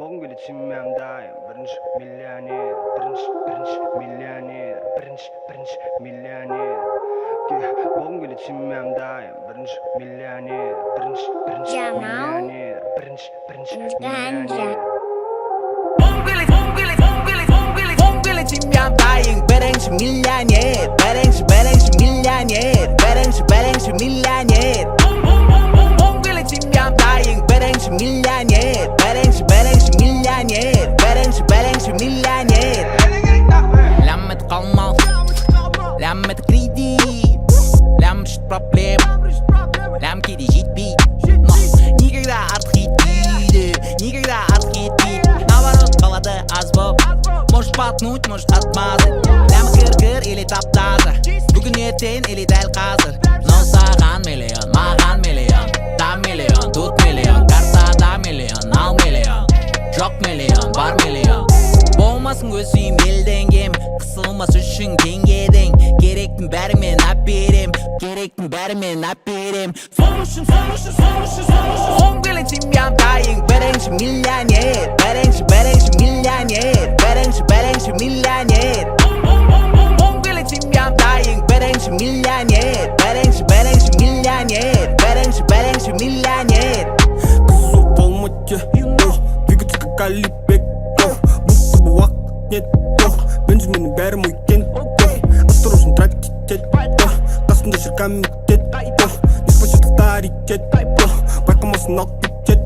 Bongül içimdeyim birinci milyoner birinci milyoner birinci milyoner Bongül içimdeyim birinci milyoner birinci milyoner birinci milyoner Bongül içimdeyim birinci milyoner birinci milyoner birinci milyoner Bongül içimdeyim birinci milyoner birinci milyoner لمة قمص لمة كريديت لمة problem لم كده جيت بيت Никогда отхитили, никогда отхитить Наоборот, голода азбоб Может потнуть, может отмазать Лям кыр-кыр или таптаза Бүгін ертең или дәл қазір Но саған миллион, маған миллион Там миллион, тут миллион Картада миллион, ал миллион Жоқ миллион, бар миллион Болмасын көсейім елден кем Қысылмас үшін теңгеден Керектің бәрі мен әперем Керектің бәрі мен әперем Сон үшін Bongül içimdeyim birinci milyoner birinci milyoner birinci milyoner Bongül içimdeyim birinci milyoner birinci milyoner birinci milyoner Кызу болмайды, двигаться как Алибек, будто бы вақыт нет, бензиннің бәрі мойкен, осторожно тратить, қасында жүр комитет, неспасиялық рекет, байқамасын алып кетет.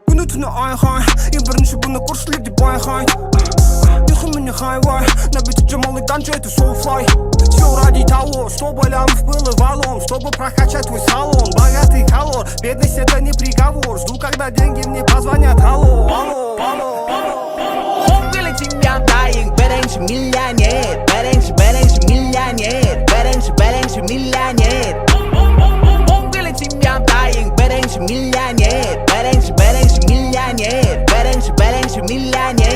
Күні түні айқай, ең бірінші бұны көршілерде байқай. Ұйқы мені хайвай, на бете Джамал и Ганджа это соуфлай. Все ради того, чтобы лямов было валом, чтобы прокачать твой салон. Богатый колор, бедность это не приговор. Жду, когда деньги мне позвонят. Алло, алло, алло. Bongül içimdeyim birinci milyoner birinci milyoner birinci milyoner Bongül içimdeyim birinci milyoner birinci milyoner birinci milyoner